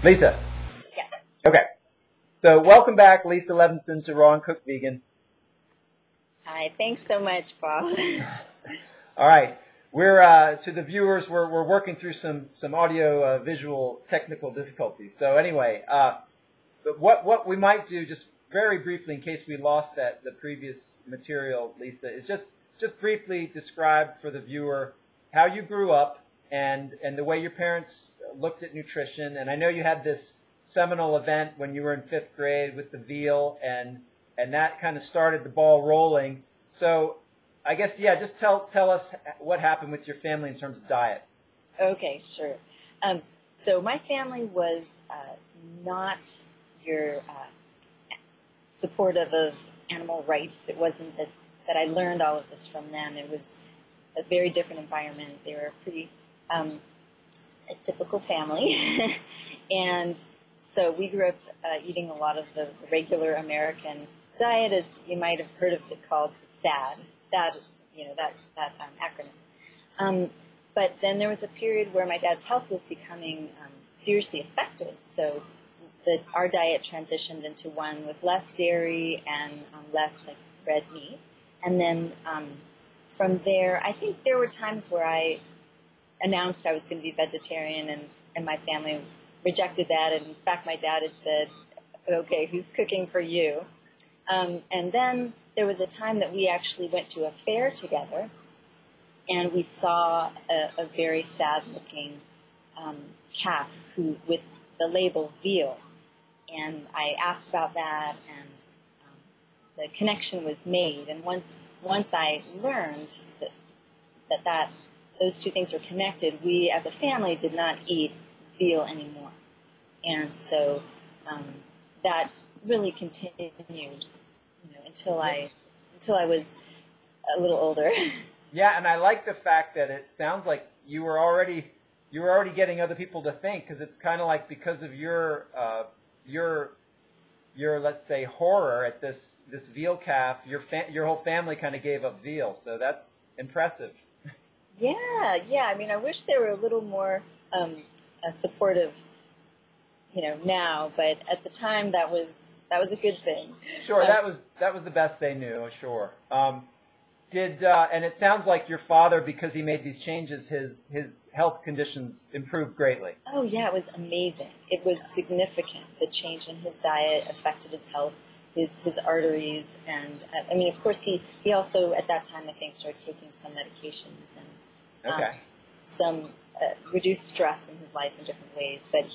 Lisa. Yes. Okay. So welcome back, Lisa Levinson, to Raw and Cooked Vegan. Hi. Thanks so much, Bob. All right. We're to the viewers. We're working through some audio visual technical difficulties. So anyway, what we might do just very briefly, in case we lost the previous material, Lisa, is just briefly describe for the viewer how you grew up and the way your parents looked at nutrition. And I know you had this seminal event when you were in 5th grade with the veal, and that kind of started the ball rolling. So I guess, yeah, just tell us what happened with your family in terms of diet. Okay, sure. So my family was not your supportive of animal rights. It wasn't that I learned all of this from them. It was a very different environment. They were a pretty a typical family. And so we grew up eating a lot of the regular American diet, as you might have heard of it called SAD, that acronym. But then there was a period where my dad's health was becoming seriously affected. So our diet transitioned into one with less dairy and less like red meat. And then from there, I think there were times where I announced I was going to be vegetarian, and my family rejected that. And in fact, my dad had said, okay, who's cooking for you? And then there was a time that we actually went to a fair together, and we saw a very sad-looking calf with the label veal. And I asked about that, and the connection was made. And once I learned that those two things were connected, we as a family did not eat veal anymore. And so that really continued, until I was a little older. Yeah, and I like the fact that it sounds like you were already getting other people to think, because it's kind of like because of your let's say horror at this veal calf, your whole family kind of gave up veal. So that's impressive. Yeah. I mean, I wish they were a little more supportive, now, but at the time that was a good thing. Sure, that was the best they knew. Sure. And it sounds like your father, because he made these changes, his health conditions improved greatly. Oh yeah, it was amazing. It was significant. The change in his diet affected his health, his arteries, and I mean, of course, he also at that time I think started taking some medications and some reduced stress in his life in different ways. But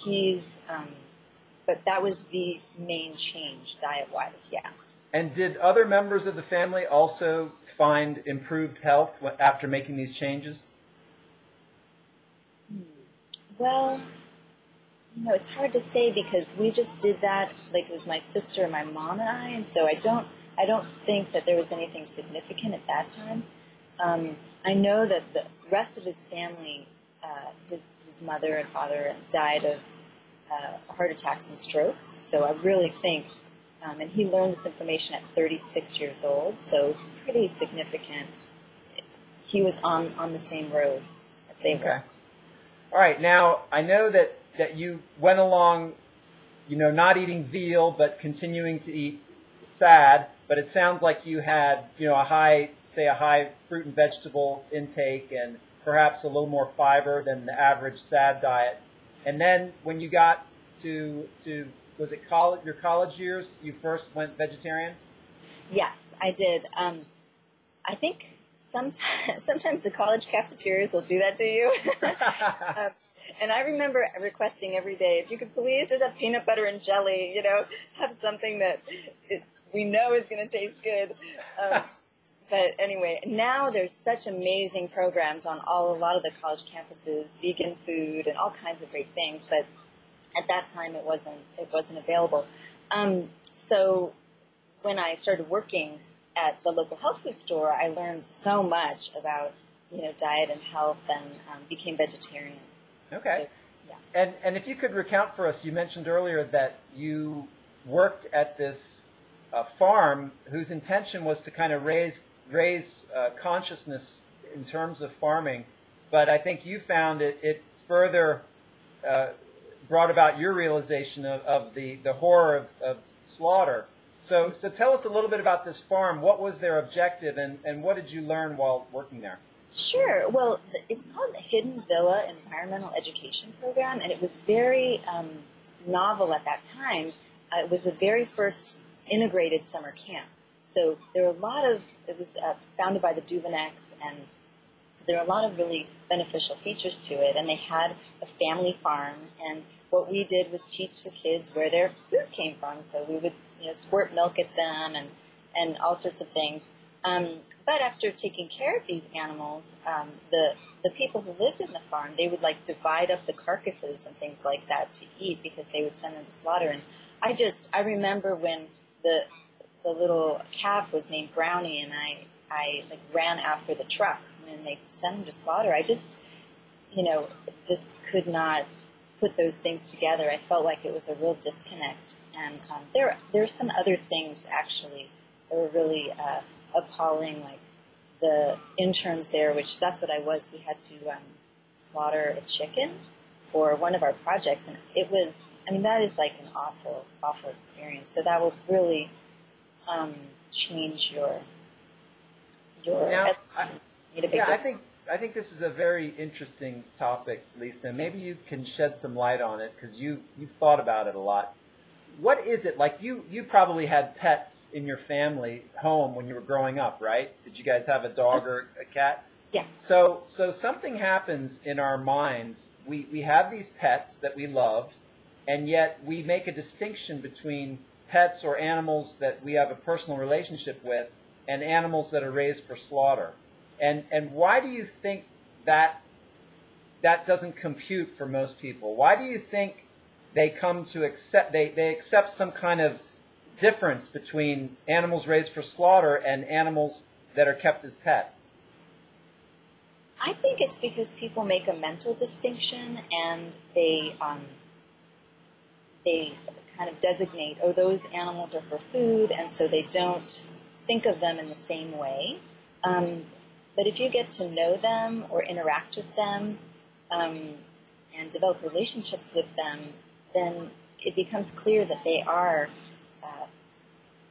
but that was the main change diet-wise. Yeah. And did other members of the family also find improved health after making these changes? Well, it's hard to say, because we just did that, like it was my sister, my mom, and I, and so I don't think that there was anything significant at that time. I know that the rest of his family, his mother and father, died of heart attacks and strokes. So I really think, and he learned this information at 36 years old, so it's pretty significant. He was on the same road as they were. All right. Now, I know that you went along, not eating veal, but continuing to eat sad, but it sounds like you had, a high fruit and vegetable intake and perhaps a little more fiber than the average sad diet. And then when you got to was it your college years, you first went vegetarian? Yes, I did. I think sometimes the college cafeterias will do that to you. And I remember requesting every day, if you could please just have peanut butter and jelly, have something that we know is going to taste good. But anyway, now there's such amazing programs on a lot of the college campuses, vegan food and all kinds of great things. But at that time, it wasn't available. So when I started working at the local health food store, I learned so much about diet and health, and became vegetarian. Okay. So, yeah. And if you could recount for us, you mentioned earlier that you worked at this farm whose intention was to kind of raise consciousness in terms of farming, but I think you found it further brought about your realization of the horror of slaughter. So tell us a little bit about this farm. What was their objective, and what did you learn while working there? Sure. Well, it's called the Hidden Villa Environmental Education Program, and it was very novel at that time. It was the very first integrated summer camp. So there were a lot of, it was founded by the Duveneks, and so there are a lot of really beneficial features to it. And they had a family farm, and what we did was teach the kids where their food came from. So we would, squirt milk at them and all sorts of things. But after taking care of these animals, the people who lived in the farm, they would divide up the carcasses and things like that to eat because they would send them to slaughter. And I remember when the little calf was named Brownie, and I ran after the truck when they sent him to slaughter. I just could not put those things together. I felt like it was a real disconnect. And there are some other things actually that were really appalling, like the interns there, which that's what I was. We had to slaughter a chicken for one of our projects, and it was, that is like an awful, awful experience. So that will really change your. Now, I think this is a very interesting topic, Lisa. Maybe you can shed some light on it because you've thought about it a lot. What is it like? You probably had pets in your family home when you were growing up, right? Did you guys have a dog or a cat? Yeah. So something happens in our minds. We have these pets that we love, and yet we make a distinction between pets or animals that we have a personal relationship with and animals that are raised for slaughter. And why do you think that doesn't compute for most people? Why do you think they come to accept they accept some kind of difference between animals raised for slaughter and animals that are kept as pets? I think it's because people make a mental distinction, and they kind of designate, those animals are for food, and so they don't think of them in the same way. But if you get to know them or interact with them and develop relationships with them, then it becomes clear that they are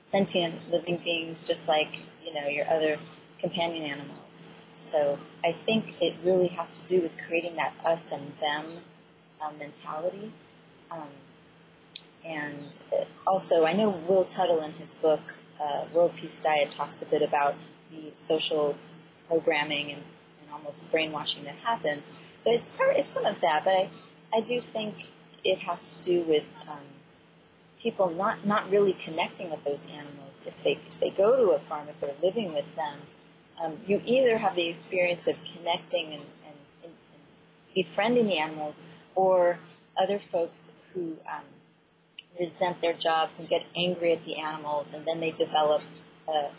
sentient living beings, just like your other companion animals. So I think it really has to do with creating that us and them mentality. And also, I know Will Tuttle in his book, World Peace Diet, talks a bit about the social programming and almost brainwashing that happens. But it's some of that. But I do think it has to do with people not really connecting with those animals. If they go to a farm, if they're living with them, you either have the experience of connecting and befriending the animals, or other folks who resent their jobs and get angry at the animals, and then they develop a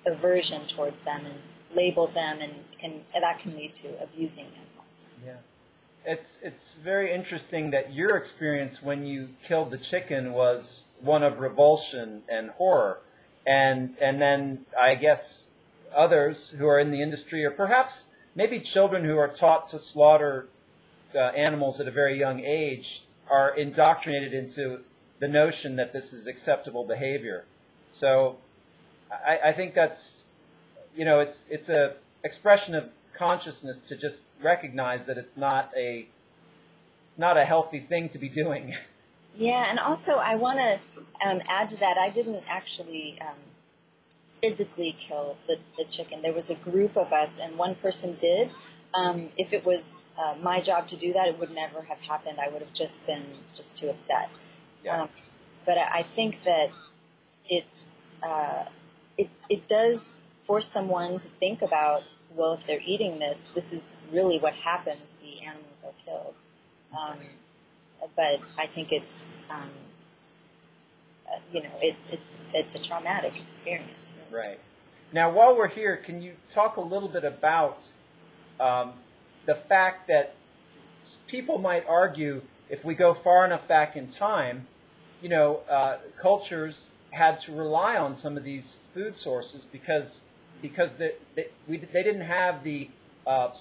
aversion towards them and label them, and that can lead to abusing animals. Yeah. It's very interesting that your experience when you killed the chicken was one of revulsion and horror, and then I guess others who are in the industry, or perhaps maybe children who are taught to slaughter animals at a very young age, are indoctrinated into the notion that this is acceptable behavior. So I think that's, it's a expression of consciousness to just recognize that it's not a healthy thing to be doing. Yeah, and also I want to add to that, I didn't actually physically kill the chicken. There was a group of us, and one person did. If it was my job to do that, it would never have happened. I would have just been too upset. Yeah. But I think that it's it does force someone to think about, well, if they're eating this is really what happens. The animals are killed. But I think it's it's a traumatic experience. Right. Now, while we're here, can you talk a little bit about the fact that people might argue, if we go far enough back in time, cultures had to rely on some of these food sources because they didn't have the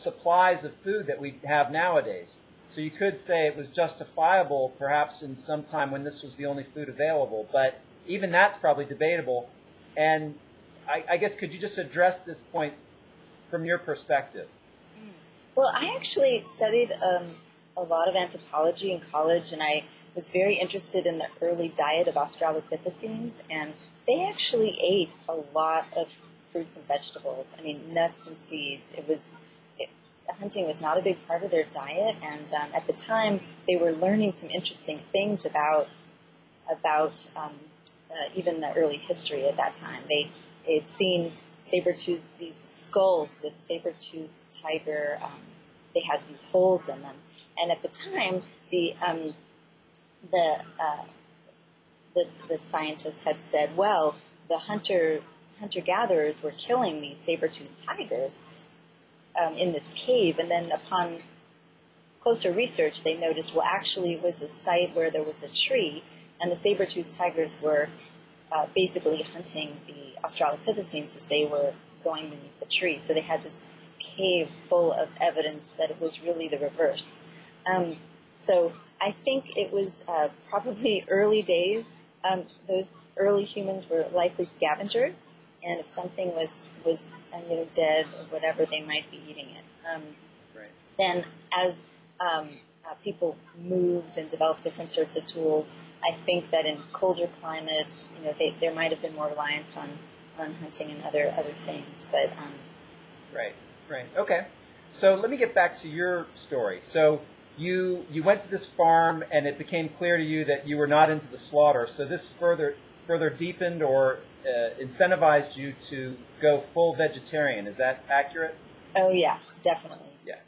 supplies of food that we have nowadays. So you could say it was justifiable perhaps in some time when this was the only food available, but even that's probably debatable. And I guess could you just address this point from your perspective? Well, I actually studied a lot of anthropology in college, and I was very interested in the early diet of Australopithecines, and they actually ate a lot of fruits and vegetables. I mean, nuts and seeds. Hunting was not a big part of their diet, and at the time they were learning some interesting things about even the early history at that time. They had seen these skulls with saber-toothed tiger. They had these holes in them, and at the time the scientists had said, well, the hunter-gatherers were killing these saber-toothed tigers in this cave, and then upon closer research, they noticed, well, actually it was a site where there was a tree, and the saber-toothed tigers were basically hunting the Australopithecines as they were going beneath the tree. So they had this cave full of evidence that it was really the reverse. So I think it was probably early days. Those early humans were likely scavengers, and if something was dead or whatever, they might be eating it. Right. Then as people moved and developed different sorts of tools, I think that in colder climates, there might have been more reliance on hunting and other things. But Right. Okay. So let me get back to your story. So you went to this farm, and it became clear to you that you were not into the slaughter. So this further deepened or incentivized you to go full vegetarian. Is that accurate? Oh yes, definitely. Yeah.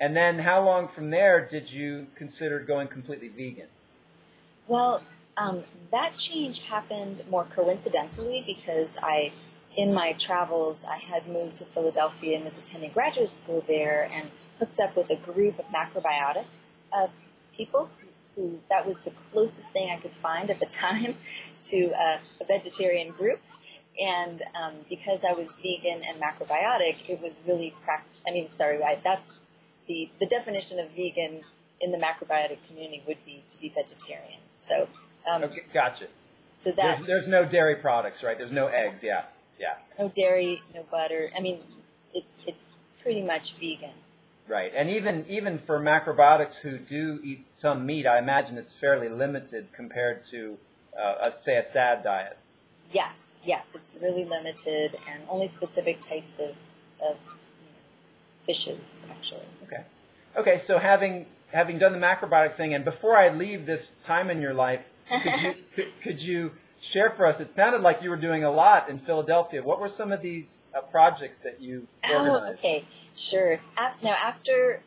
And then how long from there did you consider going completely vegan? Well, that change happened more coincidentally because in my travels, I had moved to Philadelphia and was attending graduate school there and hooked up with a group of macrobiotic people who that was the closest thing I could find at the time to a vegetarian group. And because I was vegan and macrobiotic, it was really that's the definition of vegan in the macrobiotic community would be to be vegetarian. So okay, gotcha. So that there's no dairy products, right? There's no eggs, yeah. No dairy, no butter. I mean, it's pretty much vegan. Right, and even for macrobiotics who do eat some meat, I imagine it's fairly limited compared to, say, a SAD diet. Yes, it's really limited, and only specific types of fishes, actually. Okay. So having done the macrobiotic thing, and before I leave this time in your life, could you share for us? It sounded like you were doing a lot in Philadelphia. What were some of these projects that you organized? Oh, okay, sure. After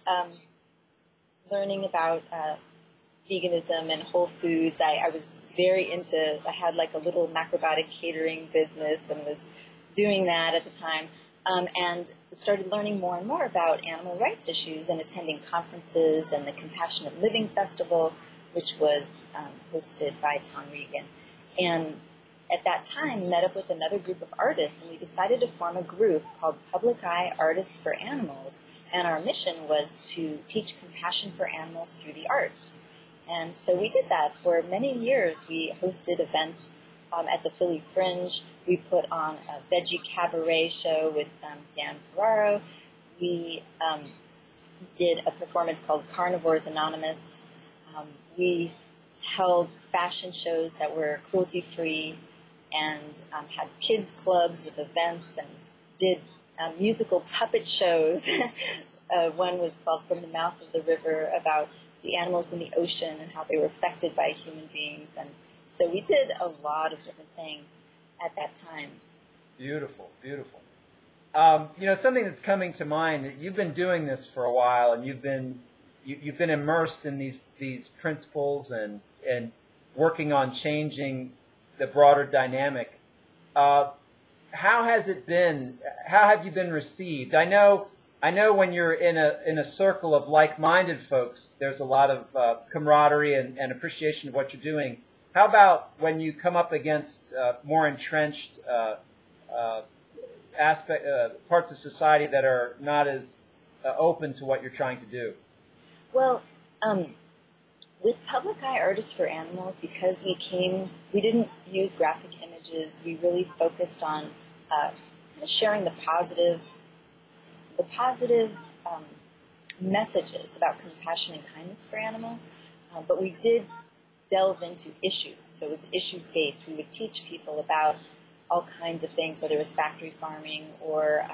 learning about veganism and whole foods, I was very into. I had like a little macrobiotic catering business and was doing that at the time. And started learning more and more about animal rights issues and attending conferences and the Compassionate Living Festival, which was hosted by Tom Regan. And at that time, met up with another group of artists, and we decided to form a group called Public Eye Artists for Animals. And our mission was to teach compassion for animals through the arts. And so we did that for many years. We hosted events at the Philly Fringe. We put on a veggie cabaret show with Dan Ferraro. We did a performance called Carnivores Anonymous. We held fashion shows that were cruelty-free and had kids clubs with events and did musical puppet shows. One was called From the Mouth of the River, about the animals in the ocean and how they were affected by human beings. And so we did a lot of different things at that time. Beautiful. Something that's coming to mind, you've been doing this for a while, and you've been immersed in these principles and working on changing the broader dynamic. How has it been? How have you been received? I know when you're in a circle of like-minded folks, there's a lot of camaraderie and appreciation of what you're doing. How about when you come up against more entrenched parts of society that are not as open to what you're trying to do? Well, With Public Eye Artists for Animals, because we didn't use graphic images, we really focused on sharing the positive messages about compassion and kindness for animals, but we did delve into issues. So it was issues-based. We would teach people about all kinds of things, whether it was factory farming or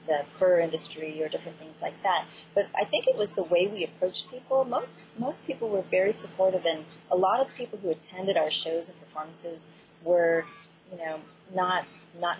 the fur industry or different things like that. But I think it was the way we approached people. Most people were very supportive, and a lot of people who attended our shows and performances were, not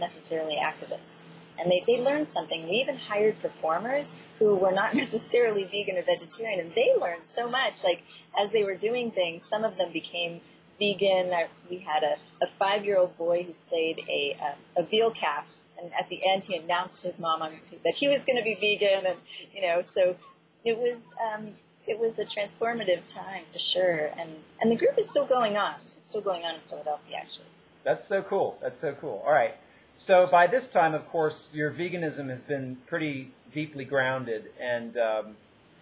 necessarily activists. And they learned something. We even hired performers who were not necessarily vegan or vegetarian, and they learned so much. Like, as they were doing things, some of them became vegan. We had a 5-year-old boy who played a veal calf, and at the end he announced to his mom that he was going to be vegan, and so it was a transformative time for sure. And the group is still going on. It's still going on in Philadelphia, actually. That's so cool. That's so cool. All right. So by this time, of course, your veganism has been pretty deeply grounded, and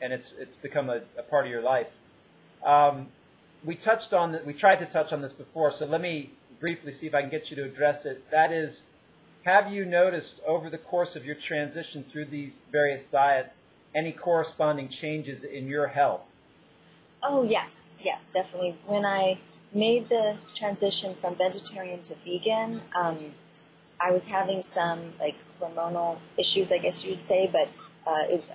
it's become a part of your life. We tried to touch on this before, so let me briefly see if I can get you to address it. That is, have you noticed over the course of your transition through these various diets any corresponding changes in your health? Oh, yes, definitely. When I made the transition from vegetarian to vegan, I was having some hormonal issues, I guess you would say, but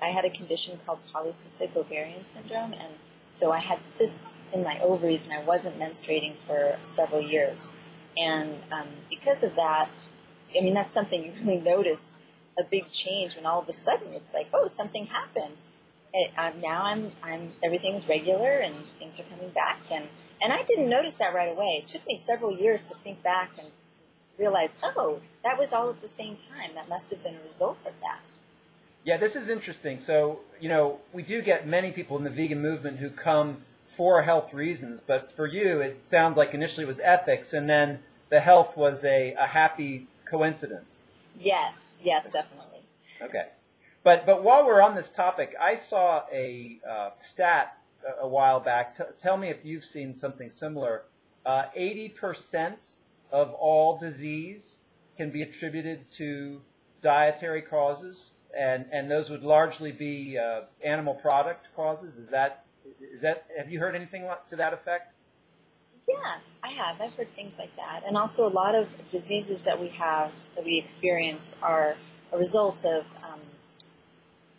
I had a condition called polycystic ovarian syndrome, and so I had cysts in my ovaries, and I wasn't menstruating for several years. And because of that, that's something you really notice, a big change when all of a sudden it's like, oh, something happened. Now everything's regular and things are coming back, and I didn't notice that right away. It took me several years to think back and realize, oh, that was all at the same time. That must have been a result of that. Yeah, this is interesting. So, we do get many people in the vegan movement who come for health reasons, but for you, it sounds like initially it was ethics, and then the health was a happy coincidence. Yes, definitely. Okay. But while we're on this topic, I saw a stat a while back. Tell me if you've seen something similar. 80% of all disease can be attributed to dietary causes, and those would largely be animal product causes. Is that? Have you heard anything to that effect? Yeah, I have. I've heard things like that, and also a lot of diseases that we experience are a result of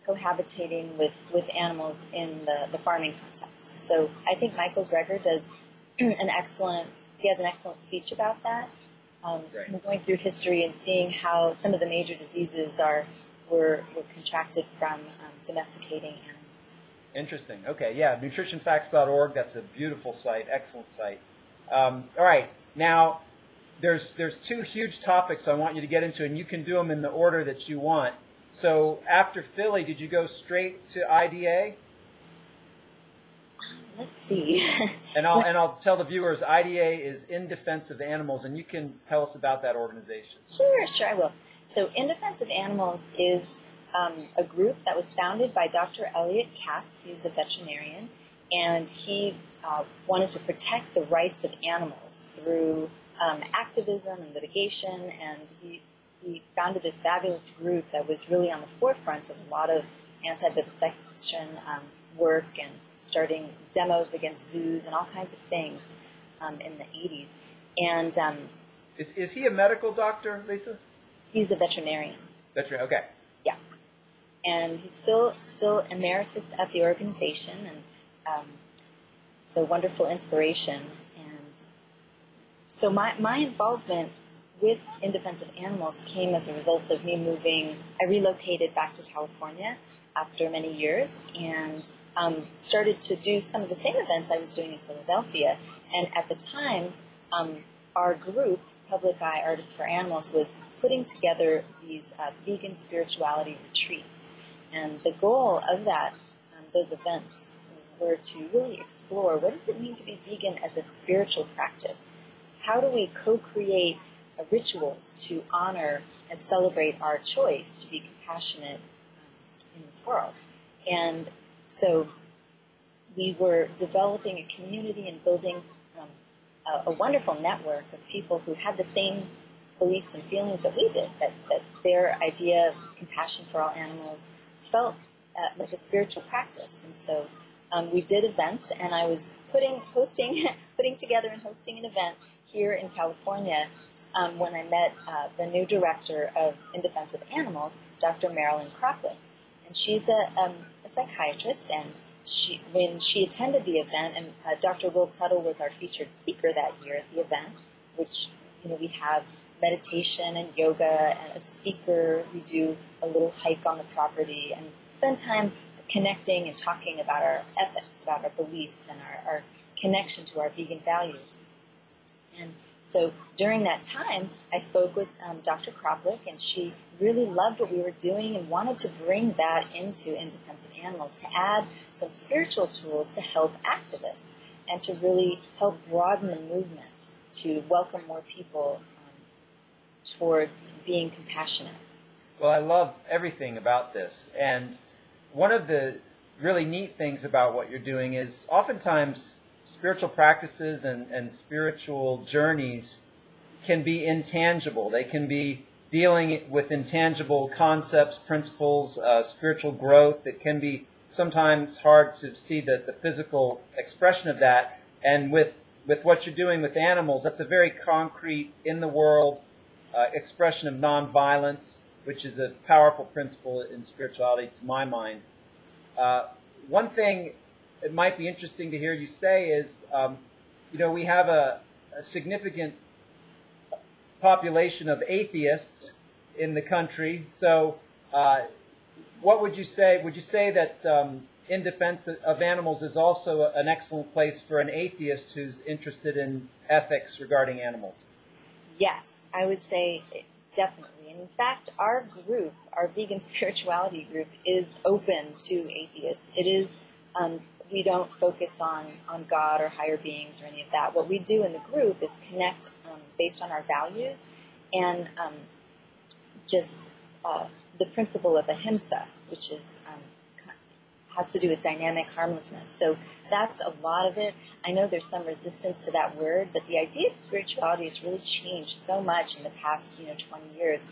cohabitating with animals in the farming context. So I think Michael Greger does he has an excellent speech about that. Right. Going through history and seeing how some of the major diseases were contracted from domesticating animals. Interesting. Okay, yeah, nutritionfacts.org, that's a beautiful site, excellent site. All right, now there's two huge topics I want you to get into, and you can do them in the order that you want. So after Philly, did you go straight to IDA? Let's see. And I'll tell the viewers, IDA is In Defense of Animals, and you can tell us about that organization. Sure, I will. So In Defense of Animals is a group that was founded by Dr. Elliot Katz. He's a veterinarian, and he wanted to protect the rights of animals through activism and litigation, and he founded this fabulous group that was really on the forefront of a lot of anti-vivisection work and starting demos against zoos and all kinds of things in the 80s. And is he a medical doctor, Lisa? He's a veterinarian. Veterinarian, okay. Yeah. And he's still emeritus at the organization, and it's a wonderful inspiration. And so my involvement with In Defense of Animals came as a result of me moving. I relocated back to California after many years and started to do some of the same events I was doing in Philadelphia. And at the time, our group, Public Eye Artists for Animals, was putting together these vegan spirituality retreats. And the goal of those events were to really explore, what does it mean to be vegan as a spiritual practice? How do we co-create rituals to honor and celebrate our choice to be compassionate in this world? And so we were developing a community and building a wonderful network of people who had the same beliefs and feelings that we did, that their idea of compassion for all animals felt like a spiritual practice. And so we did events, and I was putting together and hosting an event here in California when I met the new director of In Defense of Animals, Dr. Marilyn Kroplick. And she's a psychiatrist, and when she attended the event, and Dr. Tuttle was our featured speaker that year at the event, which, we have meditation and yoga and a speaker. We do a little hike on the property and spend time connecting and talking about our ethics, about our beliefs, and our connection to our vegan values. And so during that time, I spoke with Dr. Kroplick, and she really loved what we were doing and wanted to bring that into In Defense of Animals, to add some spiritual tools to help activists and to really help broaden the movement, to welcome more people towards being compassionate. Well, I love everything about this. And one of the really neat things about what you're doing is oftentimes spiritual practices and spiritual journeys can be intangible. They can be dealing with intangible concepts, principles, spiritual growth. It can be sometimes hard to see the physical expression of that. And with what you're doing with animals, that's a very concrete, in-the-world expression of nonviolence, which is a powerful principle in spirituality to my mind. One thing it might be interesting to hear you say is, we have a significant population of atheists in the country. So what would you say? Would you say that In Defense of Animals is also an excellent place for an atheist who's interested in ethics regarding animals? Yes, I would say definitely. And in fact, our group, our vegan spirituality group, is open to atheists. It is, we don't focus on God or higher beings or any of that. What we do in the group is connect based on our values and just the principle of ahimsa, which is has to do with dynamic harmlessness. So that's a lot of it. I know there's some resistance to that word, but the idea of spirituality has really changed so much in the past 20 years.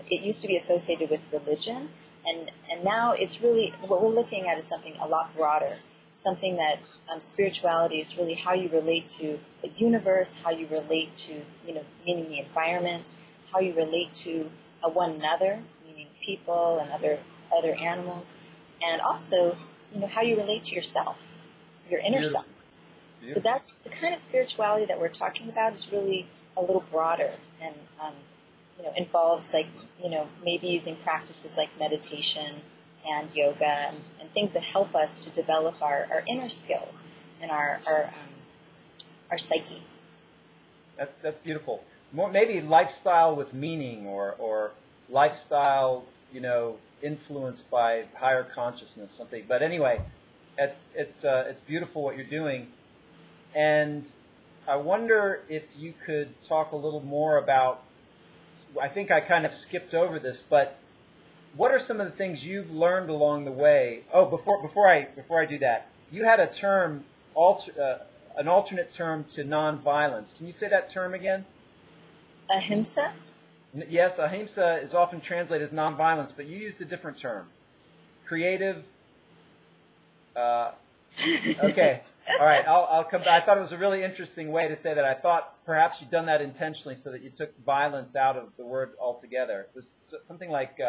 It used to be associated with religion, and now it's really, what we're looking at is something a lot broader, something that spirituality is really how you relate to the universe, how you relate to, meaning the environment, how you relate to one another, meaning people and other animals, and also, how you relate to yourself, your inner self. So that's the kind of spirituality that we're talking about is really a little broader and, involves maybe using practices like meditation and yoga and things that help us to develop our inner skills and our psyche. That's beautiful. More maybe lifestyle with meaning or lifestyle, influenced by higher consciousness, something. But anyway, it's beautiful what you're doing, and I wonder if you could talk a little more about. I think I kind of skipped over this, but what are some of the things you've learned along the way? Oh, before I do that, you had a term, an alternate term to nonviolence. Can you say that term again? Ahimsa? Yes, ahimsa is often translated as nonviolence, but you used a different term. Creative. Okay. All right. I'll come back. I thought it was a really interesting way to say that. I thought perhaps you'd done that intentionally so that you took violence out of the word altogether. It was something like.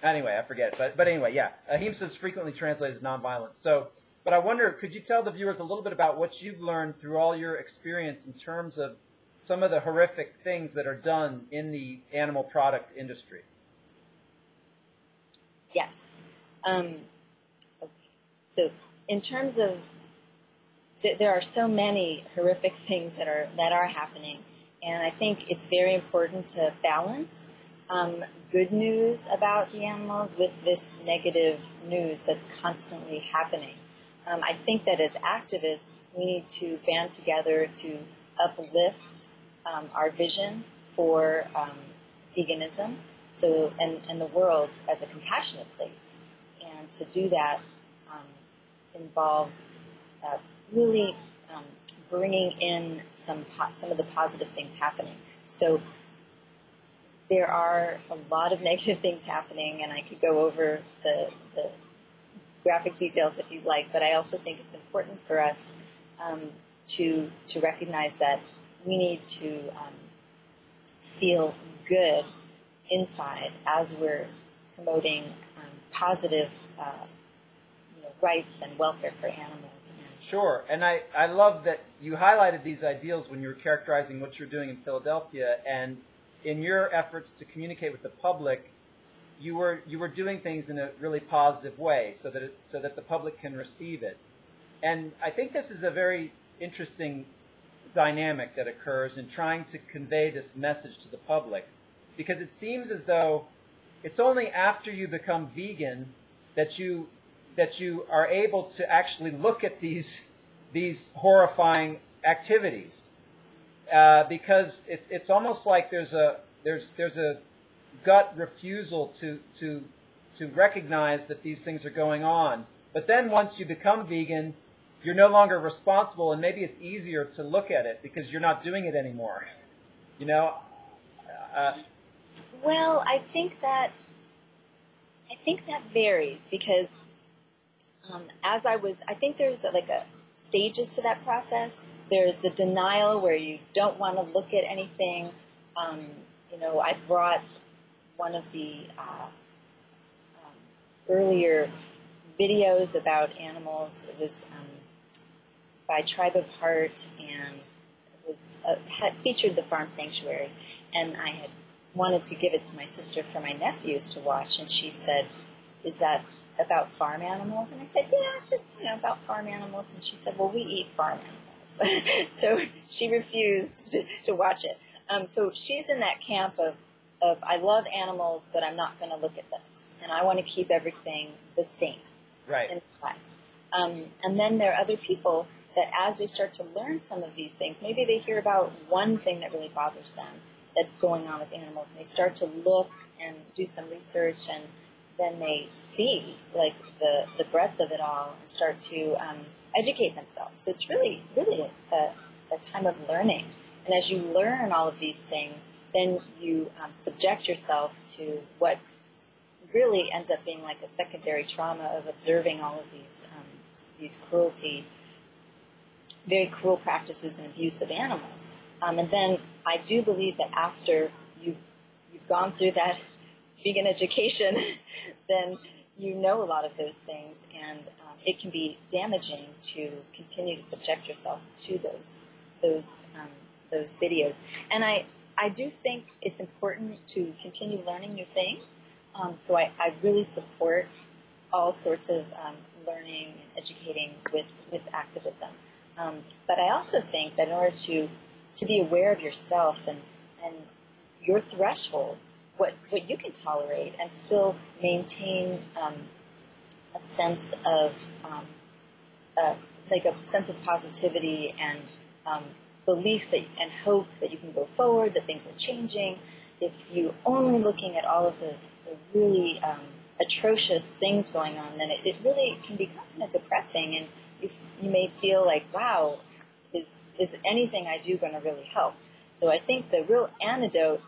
Anyway, I forget. But anyway, yeah. Ahimsa is frequently translated as nonviolence. So, but I wonder, could you tell the viewers a little bit about what you've learned through all your experience in terms of some of the horrific things that are done in the animal product industry? Yes. Okay. So in terms of, there are so many horrific things that are happening, and I think it's very important to balance good news about the animals with this negative news that's constantly happening. I think that as activists, we need to band together to uplift our vision for veganism, and the world as a compassionate place. And to do that, involves really bringing in some of the positive things happening. So there are a lot of negative things happening, and I could go over the graphic details if you'd like, but I also think it's important for us to recognize that we need to feel good inside as we're promoting positive rights and welfare for animals. Sure, and I love that you highlighted these ideals when you were characterizing what you're doing in Philadelphia, and in your efforts to communicate with the public, you were doing things in a really positive way so that the public can receive it. And I think this is a very interesting dynamic that occurs in trying to convey this message to the public, because it seems as though it's only after you become vegan that you are able to actually look at these horrifying activities, because it's almost like there's a gut refusal to recognize that these things are going on. But then once you become vegan, you're no longer responsible, and maybe it's easier to look at it because you're not doing it anymore. Well, I think that varies, because I think there's like a stages to that process. There's the denial where you don't want to look at anything. I brought one of the earlier videos about animals. It was by Tribe of Heart, and it was had featured the farm sanctuary. And I had wanted to give it to my sister for my nephews to watch, and she said, "Is that about farm animals?" And I said, "Yeah, just about farm animals." And she said, "Well, we eat farm animals." So she refused to watch it. So she's in that camp of I love animals, but I'm not going to look at this, and I want to keep everything the same. Right. In life. And then there are other people that, as they start to learn some of these things, maybe they hear about one thing that really bothers them that's going on with animals, and they start to look and do some research, and then they see like the breadth of it all and start to educate themselves. So it's really a time of learning. And as you learn all of these things, then you subject yourself to what really ends up being like a secondary trauma of observing all of these very cruel practices and abuse of animals. And then I do believe that after you've gone through that vegan education, then you know a lot of those things, and it can be damaging to continue to subject yourself to those videos. And I do think it's important to continue learning new things. So I really support all sorts of learning and educating with activism. But I also think that in order to be aware of yourself and your threshold, what you can tolerate, and still maintain a sense of like a sense of positivity and belief and hope that you can go forward, that things are changing. If you only looking at all of the really atrocious things going on, then it really can become kind of depressing, and you may feel like, wow, is anything I do going to really help? So I think the real antidote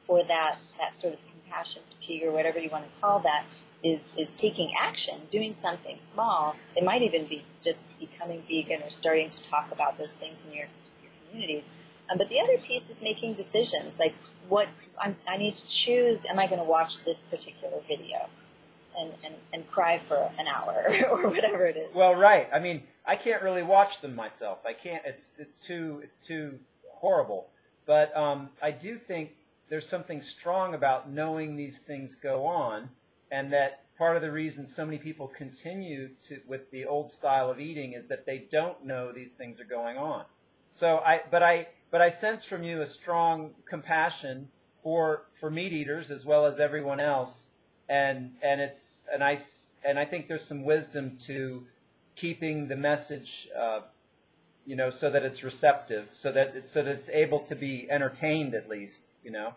for that sort of compassion fatigue, or whatever you want to call that, is taking action, doing something small. It might even be just becoming vegan or starting to talk about those things in your communities. But the other piece is making decisions, like what I need to choose. Am I going to watch this particular video and cry for an hour or whatever it is? Well, right. I mean, I can't really watch them myself. I can't. It's too horrible. But I do think there's something strong about knowing these things go on, and that part of the reason so many people continue with the old style of eating is that they don't know these things are going on. So but I sense from you a strong compassion for meat eaters as well as everyone else, and I think there's some wisdom to keeping the message, so that it's receptive, so that it's able to be entertained at least, Yeah,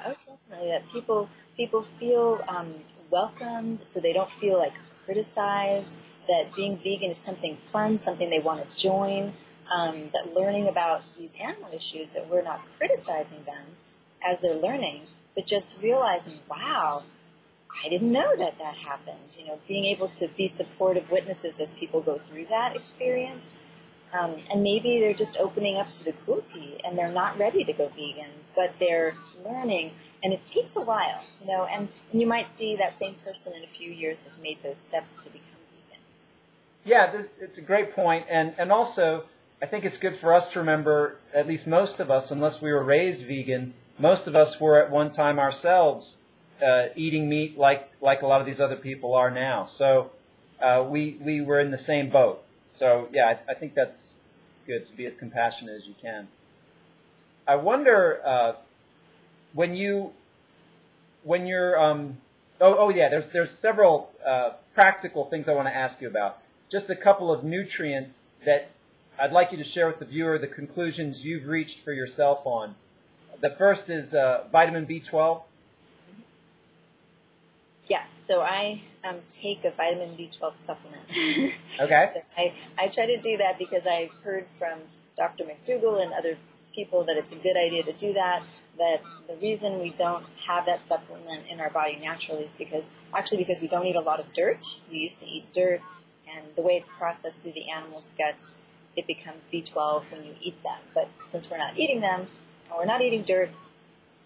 oh, definitely. That people feel welcomed, so they don't feel like criticized, that being vegan is something fun, something they want to join, that learning about these animal issues, that we're not criticizing them as they're learning, but just realizing, wow, I didn't know that that happened. You know, being able to be supportive witnesses as people go through that experience. And maybe they're just opening up to the cruelty and they're not ready to go vegan, but they're learning. And it takes a while, you know, and you might see that same person in a few years has made those steps to become vegan. Yeah, it's a great point. And also, I think it's good for us to remember, at least most of us, unless we were raised vegan, most of us were at one time ourselves eating meat like a lot of these other people are now. So we were in the same boat. So yeah, I think that's good to be as compassionate as you can. I wonder when you're there's several practical things I want to ask you about. Just a couple of nutrients that I'd like you to share with the viewer the conclusions you've reached for yourself on. The first is vitamin B12. Yes, so I take a vitamin B12 supplement. Okay. So I try to do that because I heard from Dr. McDougall and other people that it's a good idea to do that, that the reason we don't have that supplement in our body naturally is because we don't eat a lot of dirt. We used to eat dirt, and the way it's processed through the animal's guts, it becomes B12 when you eat them. But since we're not eating them, and we're not eating dirt,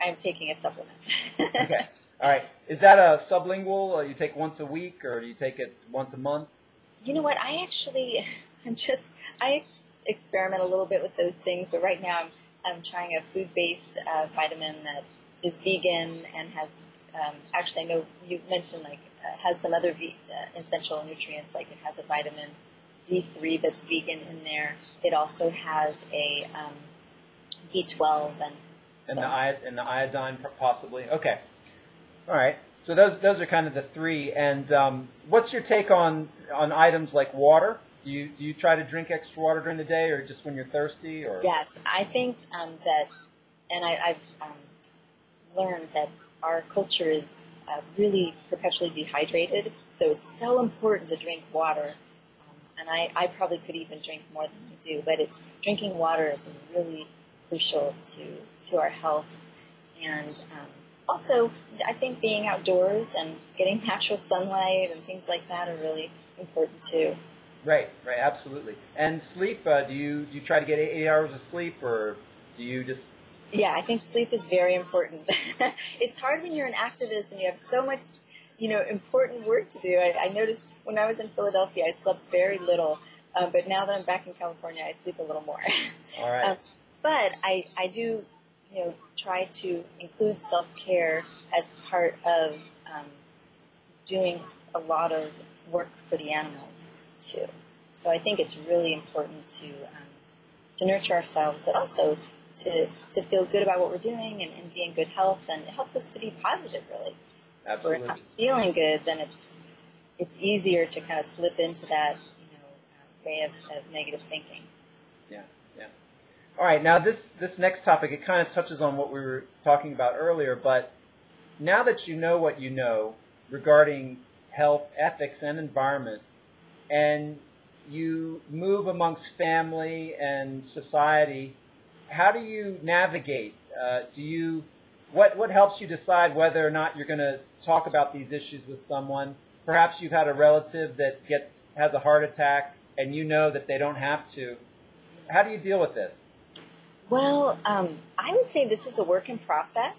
I'm taking a supplement. Okay. All right. Is that a sublingual? You take once a week, or do you take it once a month? You know what? I experiment a little bit with those things, but right now I'm trying a food-based vitamin that is vegan and has, actually I know you mentioned has some other essential nutrients, like it has a vitamin D3 that's vegan in there. It also has a B12 and the iodine possibly. Okay. All right. So those are kind of the three. And what's your take on items like water? Do you try to drink extra water during the day, or just when you're thirsty? Or yes, I think that, and I've learned that our culture is really perpetually dehydrated. So it's so important to drink water. And I probably could even drink more than you do, but drinking water is really crucial to our health. And also, I think being outdoors and getting natural sunlight and things like that are really important too. Right, absolutely. And sleep, do you try to get 8 hours of sleep, or do you just... Yeah, I think sleep is very important. It's hard when you're an activist and you have so much, important work to do. I noticed when I was in Philadelphia, I slept very little, but now that I'm back in California, I sleep a little more. All right. But I do, try to include self-care as part of doing a lot of work for the animals too. So I think it's really important to nurture ourselves, but also to feel good about what we're doing and be in good health, and it helps us to be positive, really. Absolutely. If we're not feeling good, then it's easier to kind of slip into that way of negative thinking. Yeah. All right, now this next topic, it kind of touches on what we were talking about earlier, but now that you know what you know regarding health, ethics, and environment, and you move amongst family and society, how do you navigate? What helps you decide whether or not you're going to talk about these issues with someone? Perhaps you've had a relative that has a heart attack, and you know that they don't have to. How do you deal with this? Well, I would say this is a work in process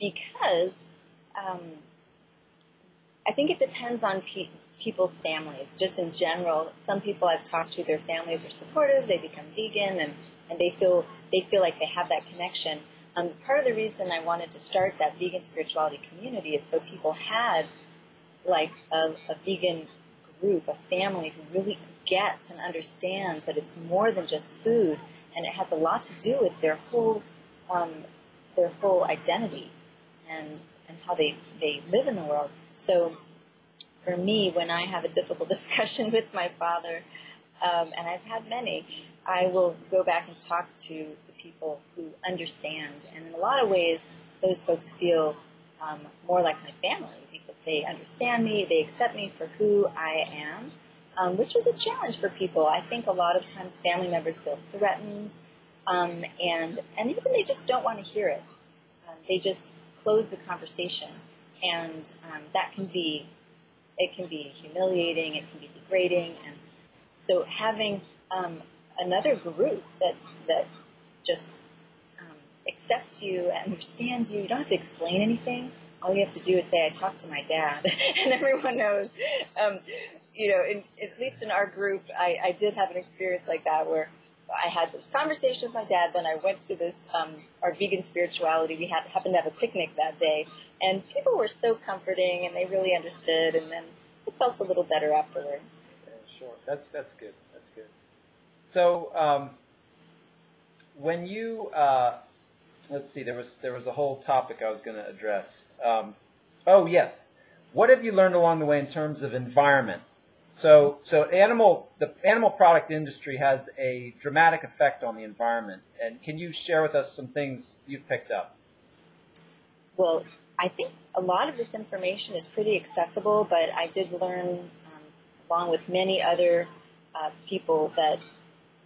because I think it depends on people's families. Just in general, some people I've talked to, their families are supportive, they become vegan, and they feel like they have that connection. Part of the reason I wanted to start that vegan spirituality community is so people had like a vegan group, a family who really gets and understands that it's more than just food, and it has a lot to do with their whole identity and how they live in the world. So for me, when I have a difficult discussion with my father, and I've had many, I will go back and talk to the people who understand. And in a lot of ways, those folks feel more like my family, because because they understand me, they accept me for who I am, which is a challenge for people. I think a lot of times family members feel threatened, and even they just don't want to hear it. They just close the conversation, and that can be humiliating, it can be degrading, and so having another group that just accepts you and understands you. You don't have to explain anything. All you have to do is say, I talked to my dad, and everyone knows. At least in our group, I did have an experience like that where I had this conversation with my dad, then I went to this, our vegan spirituality. We happened to have a picnic that day, and people were so comforting, and they really understood, and then it felt a little better afterwards. Yeah, sure. That's good. That's good. So when you, let's see, there was a whole topic I was going to address. Oh, yes. What have you learned along the way in terms of environment? So the animal product industry has a dramatic effect on the environment. And can you share with us some things you've picked up? Well, I think a lot of this information is pretty accessible, but I did learn, along with many other people, that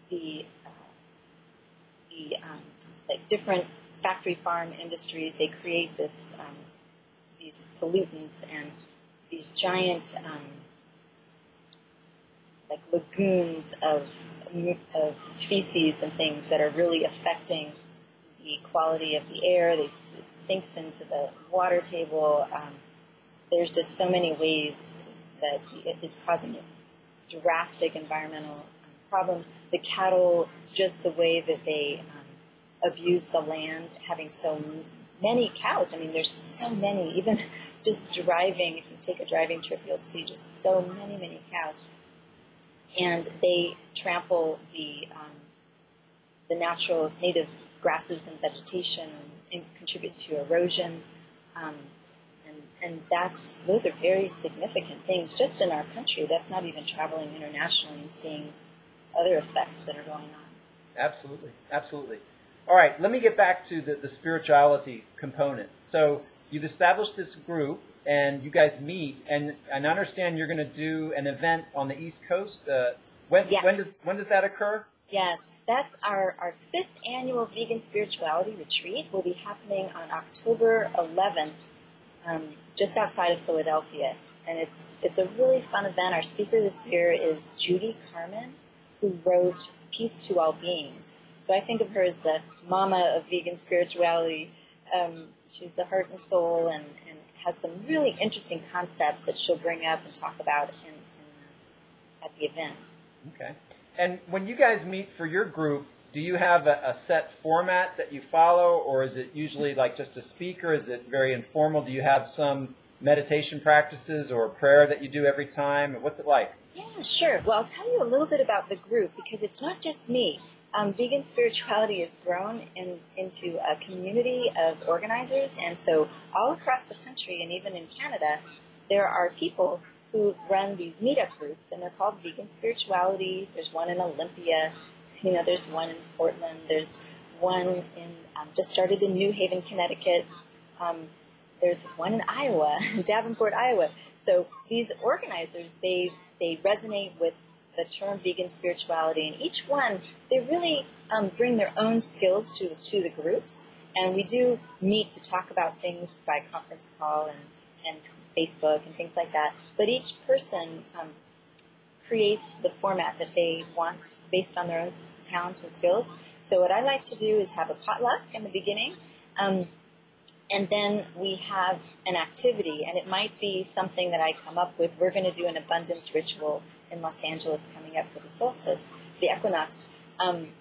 the like different factory farm industries, they create these pollutants and these giant like lagoons of feces and things that are really affecting the quality of the air. It sinks into the water table. There's just so many ways that it's causing drastic environmental problems. The cattle, just the way that they abuse the land, having so many cows. I mean, there's so many. Even just driving, if you take a driving trip, you'll see just so many cows. And they trample the natural native grasses and vegetation and contribute to erosion. And those are very significant things just in our country. That's not even traveling internationally and seeing other effects that are going on. Absolutely, absolutely. All right, let me get back to the spirituality component. So you've established this group, and you guys meet, and I understand you're going to do an event on the East Coast. When does that occur? Yes, that's our 5th annual Vegan Spirituality Retreat. Will be happening on October 11th, just outside of Philadelphia, and it's a really fun event. Our speaker this year is Judy Carmen, who wrote Peace to All Beings. So I think of her as the mama of vegan spirituality. She's the heart and soul, and has some really interesting concepts that she'll bring up and talk about at the event. Okay. And when you guys meet for your group, do you have a set format that you follow, or is it usually like just a speaker? Is it very informal? Do you have some meditation practices or prayer that you do every time? What's it like? Yeah, sure. Well, I'll tell you a little bit about the group, because it's not just me. Vegan spirituality has grown into a community of organizers, and so all across the country and even in Canada, there are people who run these meetup groups, and they're called Vegan Spirituality. There's one in Olympia, there's one in Portland, there's one just started in New Haven, Connecticut. There's one in Iowa, Davenport, Iowa. So these organizers, they resonate with the term vegan spirituality, and each one, they really bring their own skills to the groups, and we do meet to talk about things by conference call and Facebook and things like that, but each person creates the format that they want based on their own talents and skills. So what I like to do is have a potluck in the beginning, and then we have an activity, and it might be something that I come up with. We're going to do an abundance ritual in Los Angeles coming up for the solstice, the equinox.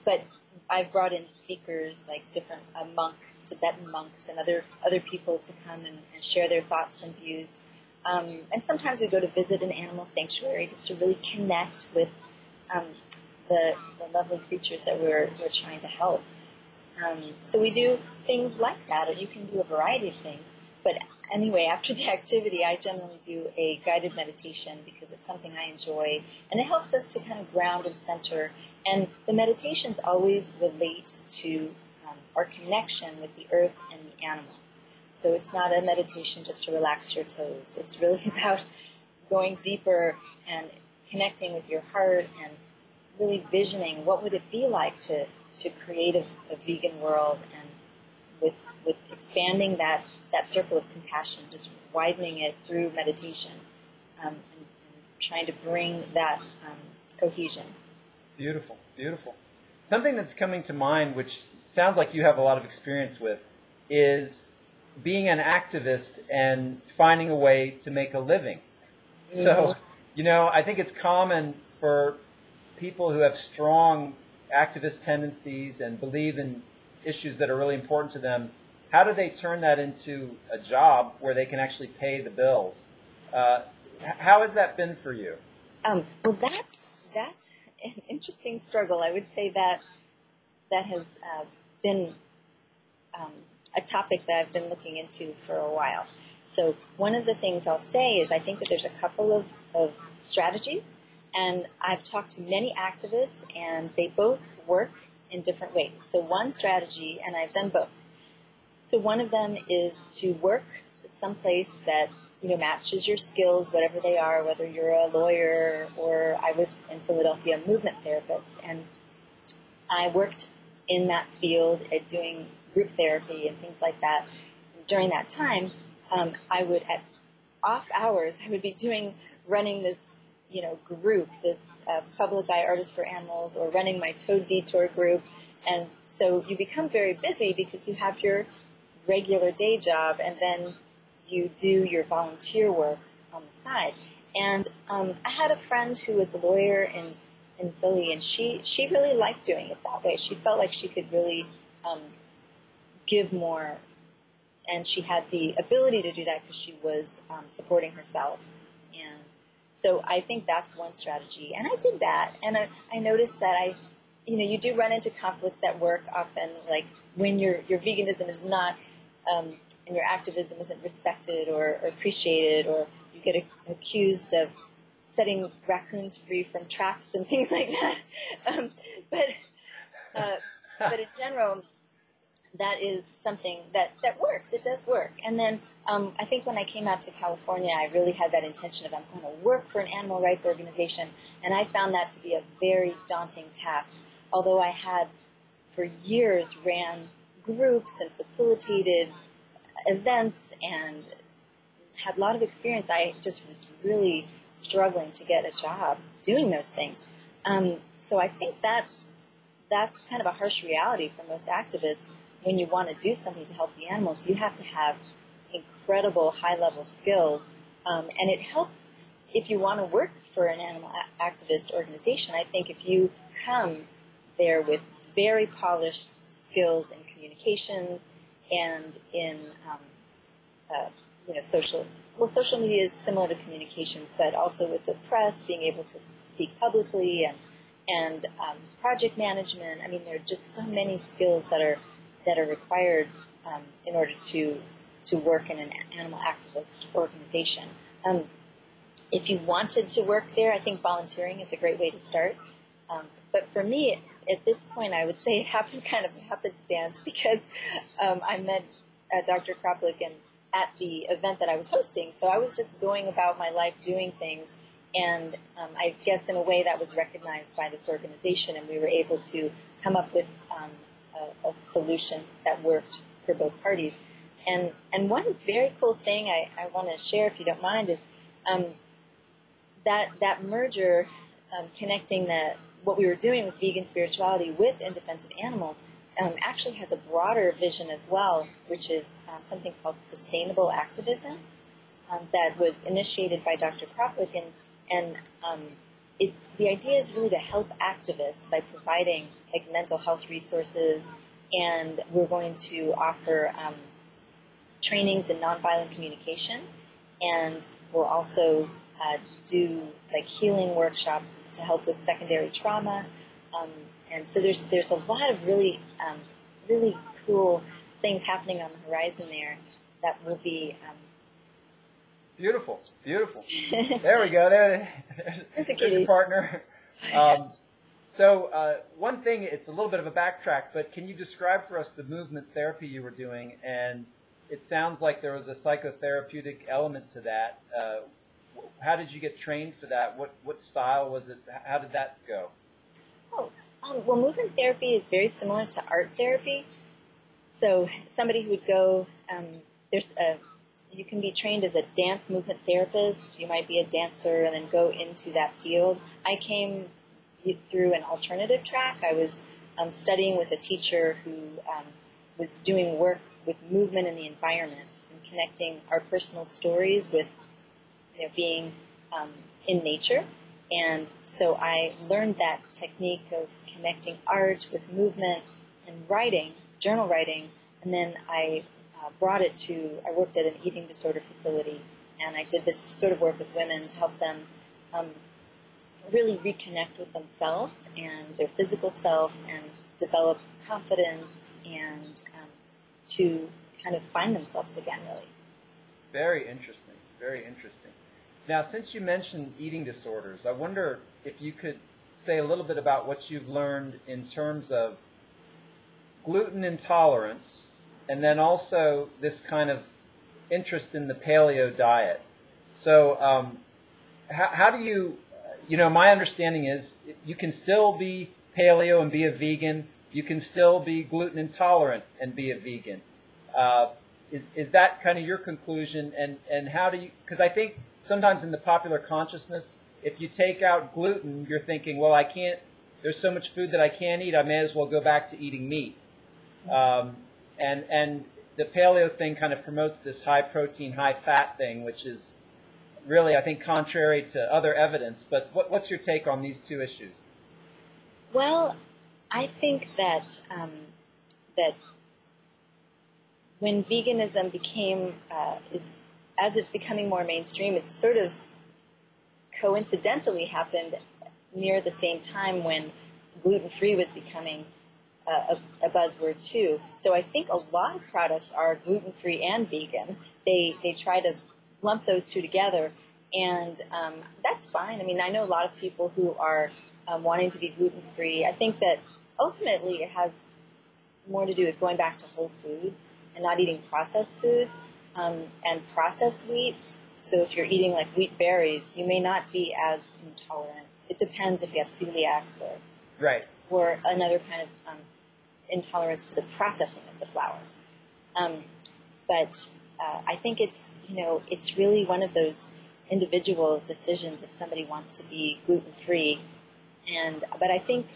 But I've brought in speakers like different monks, Tibetan monks, and other people to come and share their thoughts and views. And sometimes we go to visit an animal sanctuary just to really connect with the lovely creatures that we're trying to help. So we do things like that, or you can do a variety of things. But anyway, after the activity, I generally do a guided meditation because it's something I enjoy, and it helps us to kind of ground and center. And the meditations always relate to our connection with the earth and the animals. So it's not a meditation just to relax your toes. It's really about going deeper and connecting with your heart and really visioning what would it be like to create a vegan world, and with expanding that circle of compassion, just widening it through meditation, and trying to bring that cohesion. Beautiful, beautiful. Something that's coming to mind, which sounds like you have a lot of experience with, is being an activist and finding a way to make a living. Mm-hmm. So, I think it's common for people who have strong activist tendencies and believe in issues that are really important to them. How do they turn that into a job where they can actually pay the bills? How has that been for you? Well, that's an interesting struggle. I would say that has been a topic that I've been looking into for a while. So one of the things I'll say is I think that there's a couple of strategies, and I've talked to many activists, and they both work in different ways. So one strategy, and I've done both. So one of them is to work someplace that matches your skills, whatever they are, whether you're a lawyer or I was in Philadelphia a movement therapist, and I worked in that field at doing group therapy and things like that. During that time, I would, at off hours, I would be running this, group, this Public Eye Artists for Animals, or running my Toad Detour group. And so you become very busy because you have your regular day job, and then you do your volunteer work on the side. And I had a friend who was a lawyer in Philly, and she really liked doing it that way. She felt like she could really give more, and she had the ability to do that because she was supporting herself. And so I think that's one strategy. And I did that, and I noticed that you do run into conflicts at work often, like when your veganism is not and your activism isn't respected or appreciated, or you get accused of setting raccoons free from traps and things like that. But in general, that is something that works. It does work. And then I think when I came out to California, I really had that intention of I'm going to work for an animal rights organization, and I found that to be a very daunting task. Although I had for years ran groups and facilitated events and had a lot of experience, I just was really struggling to get a job doing those things. So I think that's kind of a harsh reality for most activists. When you want to do something to help the animals, you have to have incredible high-level skills, and it helps if you want to work for an animal activist organization. I think if you come there with very polished skills in communications and in social media is similar to communications, but also with the press, being able to speak publicly and project management. I mean, there are just so many skills that are required in order to work in an animal activist organization. If you wanted to work there, I think volunteering is a great way to start. But for me, at this point, I would say it happened kind of happenstance, because I met Dr. Kroplick at the event that I was hosting. So I was just going about my life doing things, and I guess in a way that was recognized by this organization, and we were able to come up with a solution that worked for both parties. And one very cool thing I want to share, if you don't mind, is that merger, connecting what we were doing with vegan spirituality with In Defense of Animals, actually has a broader vision as well, which is something called sustainable activism, that was initiated by Dr. Kroplick, and the idea is really to help activists by providing like mental health resources, and we're going to offer trainings in nonviolent communication, and we'll also do like healing workshops to help with secondary trauma, and so there's a lot of really cool things happening on the horizon there that will be beautiful. There we go. There's a partner. So one thing, it's a little bit of a backtrack, but can you describe for us the movement therapy you were doing and it sounds like there was a psychotherapeutic element to that. How did you get trained for that? What style was it? How did that go? Oh, well, movement therapy is very similar to art therapy. So somebody who would go, you can be trained as a dance movement therapist. You might be a dancer and then go into that field. I came through an alternative track. I was studying with a teacher who was doing work with movement in the environment and connecting our personal stories with being in nature. And so I learned that technique of connecting art with movement and writing, journal writing, and then I worked at an eating disorder facility, and I did this sort of work with women to help them really reconnect with themselves and their physical self and develop confidence and to kind of find themselves again, really. Very interesting, very interesting. Now, since you mentioned eating disorders, I wonder if you could say a little bit about what you've learned in terms of gluten intolerance and then also this kind of interest in the paleo diet. So how do you, my understanding is you can still be paleo and be a vegan. You can still be gluten intolerant and be a vegan. Is that kind of your conclusion? And how do you, because I think sometimes in the popular consciousness, if you take out gluten, you're thinking, well, I can't, there's so much food that I can't eat, I may as well go back to eating meat. And the paleo thing kind of promotes this high protein, high fat thing, which is really, I think, contrary to other evidence. But what's your take on these two issues? Well, I think that when veganism became, as it's becoming more mainstream, it sort of coincidentally happened near the same time when gluten-free was becoming a buzzword too. So I think a lot of products are gluten-free and vegan. They try to lump those two together, and that's fine. I mean, I know a lot of people who are wanting to be gluten-free. I think that ultimately it has more to do with going back to whole foods and not eating processed foods and processed wheat. So if you're eating like wheat berries, you may not be as intolerant. It depends if you have celiacs or another kind of intolerance to the processing of the flour. But I think it's really one of those individual decisions if somebody wants to be gluten-free. But I think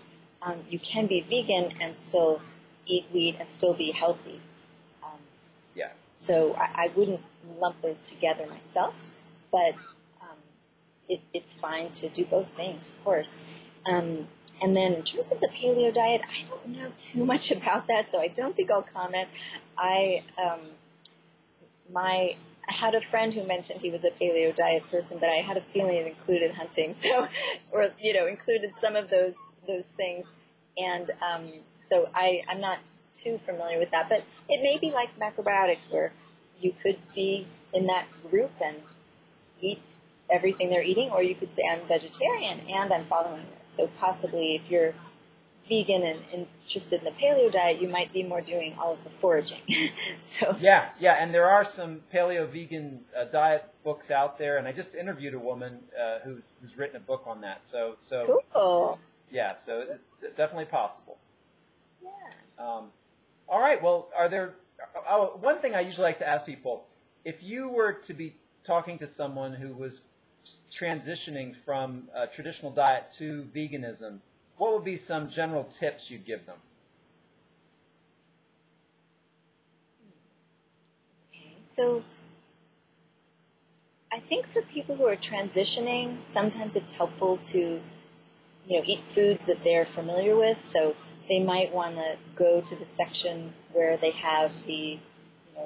you can be vegan and still eat wheat and still be healthy. So I wouldn't lump those together myself, but it's fine to do both things, of course. And then in terms of the paleo diet, I don't know too much about that, so I don't think I'll comment. I had a friend who mentioned he was a paleo diet person, but I had a feeling it included hunting, included some of those things. And so I'm not too familiar with that, but it may be like macrobiotics where you could be in that group and eat everything they're eating, or you could say I'm vegetarian and I'm following this. So possibly if you're vegan and interested in the paleo diet, you might be more doing all of the foraging. Yeah, and there are some paleo vegan diet books out there, and I just interviewed a woman who's written a book on that. So cool. Yeah, so it's definitely possible. Yeah. All right. Well, are there? One thing I usually like to ask people: if you were to be talking to someone who was transitioning from a traditional diet to veganism, what would be some general tips you'd give them? Okay. So I think for people who are transitioning, sometimes it's helpful to eat foods that they're familiar with. So they might want to go to the section where they have the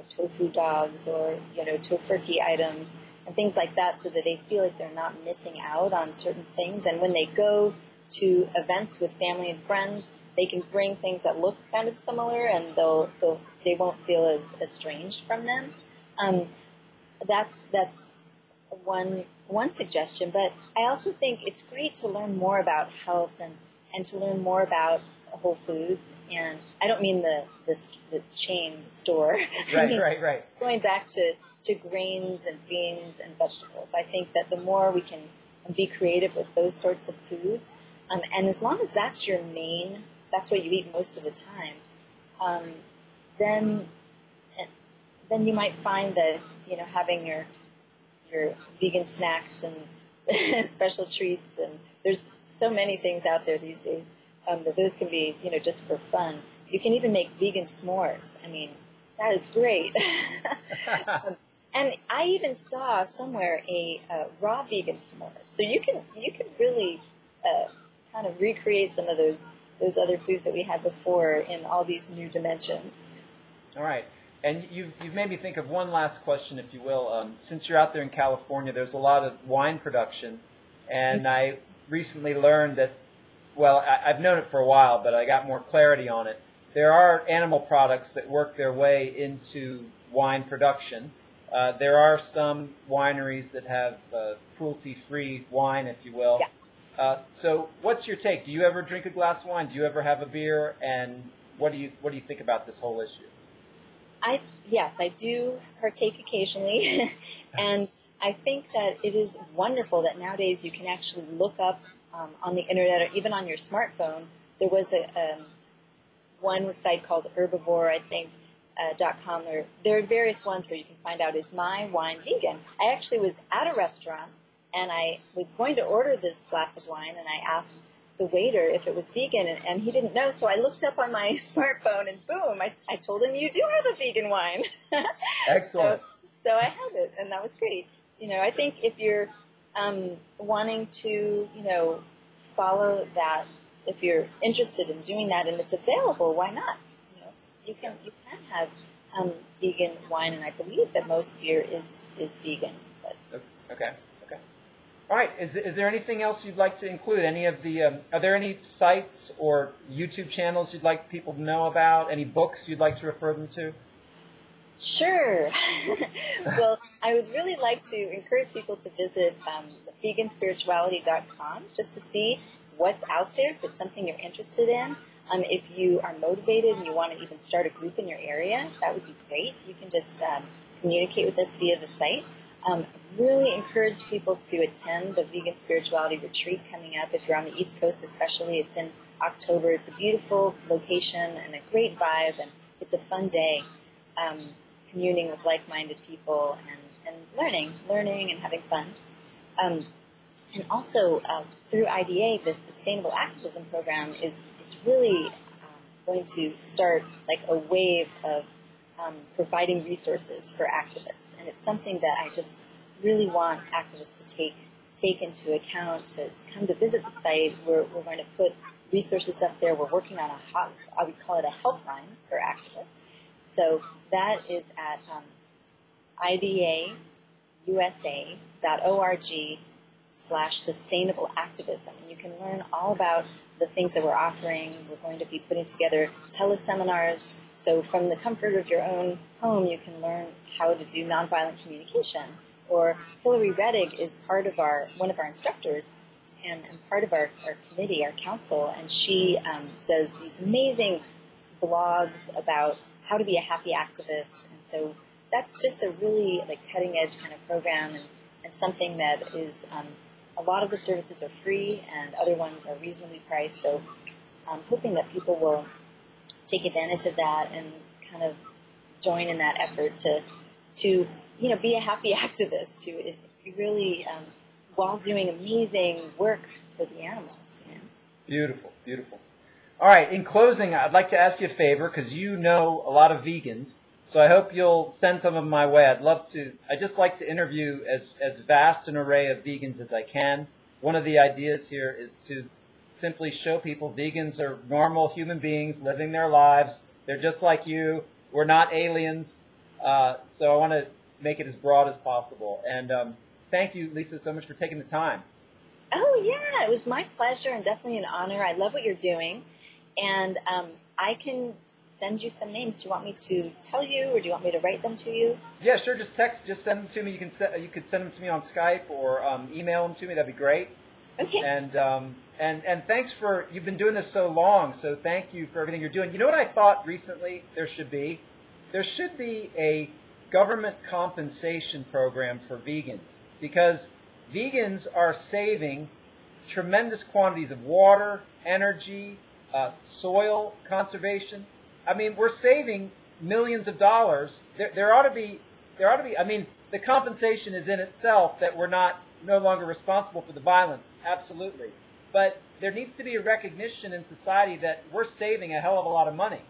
tofu dogs or tofurkey items and things like that, so that they feel like they're not missing out on certain things. And when they go to events with family and friends, they can bring things that look kind of similar, and they won't feel as estranged from them. That's one suggestion. But I also think it's great to learn more about health and to learn more about Whole Foods, and I don't mean the chain store. Right, I mean, right. Going back to grains and beans and vegetables. I think that the more we can be creative with those sorts of foods, and as long as that's your main, that's what you eat most of the time, then you might find that, you know, having your vegan snacks and special treats, and there's so many things out there these days that those can be, you know, just for fun. You can even make vegan s'mores. I mean, that is great. And I even saw somewhere a raw vegan s'more. So you can really kind of recreate some of those other foods that we had before in all these new dimensions. All right. And you've made me think of one last question, if you will. Since you're out there in California, there's a lot of wine production, and I recently learned that, well, I've known it for a while, but I got more clarity on it. There are animal products that work their way into wine production. There are some wineries that have cruelty-free wine, if you will. Yes. So what's your take? Do you ever drink a glass of wine? Do you ever have a beer? And what do you think about this whole issue? Yes, I do partake occasionally, and I think that it is wonderful that nowadays you can actually look up on the internet or even on your smartphone. There was one site called Herbivore, I think, .com. There are various ones where you can find out, is my wine vegan? I actually was at a restaurant, and I was going to order this glass of wine, and I asked the waiter if it was vegan, and he didn't know, so I looked up on my smartphone, and boom, I told him, you do have a vegan wine. Excellent. So I had it, and that was great. You know, I think if you're wanting to, you know, follow that, if you're interested in doing that and it's available, why not? You know, you can have vegan wine, and I believe that most beer is vegan. But. Okay. All right. Is there anything else you'd like to include? Any of the are there any sites or YouTube channels you'd like people to know about? Any books you'd like to refer them to? Sure. Well, I would really like to encourage people to visit veganspirituality.com just to see what's out there, if it's something you're interested in. If you are motivated and you want to even start a group in your area, that would be great. You can just communicate with us via the site. Really encourage people to attend the Vegan Spirituality Retreat coming up. If you're on the East Coast especially, it's in October. It's a beautiful location and a great vibe, and it's a fun day, communing with like-minded people and learning and having fun. And also, through IDA, this Sustainable Activism Program is really going to start like a wave of providing resources for activists. And it's something that I just really want activists to take into account, to come to visit the site. We're going to put resources up there. We're working on we call it a helpline for activists. So that is at idausa.org/sustainable activism. And you can learn all about the things that we're offering. We're going to be putting together teleseminars. So from the comfort of your own home, you can learn how to do nonviolent communication. Or Hillary Reddig is one of our instructors and part of our committee, our council, and she does these amazing blogs about how to be a happy activist. And so that's just a really cutting edge kind of program and something that is a lot of the services are free and other ones are reasonably priced. So I'm hoping that people will take advantage of that and kind of join in that effort to be a happy activist, to really while doing amazing work for the animals. You know? Beautiful. All right, in closing, I'd like to ask you a favor, because you know a lot of vegans, so I hope you'll send some of them my way. I'd just like to interview as vast an array of vegans as I can. One of the ideas here is to simply show people vegans are normal human beings living their lives. They're just like you. We're not aliens. So I want to make it as broad as possible. And thank you, Lisa, so much for taking the time. Oh, yeah, it was my pleasure and definitely an honor. I love what you're doing. And I can send you some names. Do you want me to tell you, or do you want me to write them to you? Yeah, sure. Just send them to me. You could send them to me on Skype or email them to me. That'd be great. Okay. And thanks for, you've been doing this so long, so thank you for everything you're doing. You know what I thought recently there should be? There should be a government compensation program for vegans, because vegans are saving tremendous quantities of water, energy, soil conservation. I mean, we're saving millions of dollars. There ought to be, I mean, the compensation is in itself that we're no longer responsible for the violence, absolutely. But there needs to be a recognition in society that we're saving a hell of a lot of money,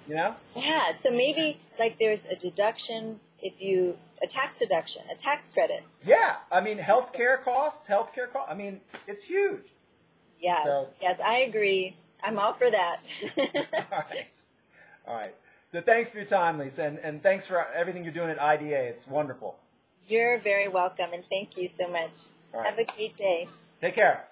you know? Yeah, so maybe like there's a deduction a tax deduction, a tax credit. Yeah, I mean, healthcare costs, I mean, it's huge. Yes, So, yes, I agree. I'm all for that. All right. So thanks for your time, Lisa, and thanks for everything you're doing at IDA. It's wonderful. You're very welcome, and thank you so much. All right. Have a great day. Take care.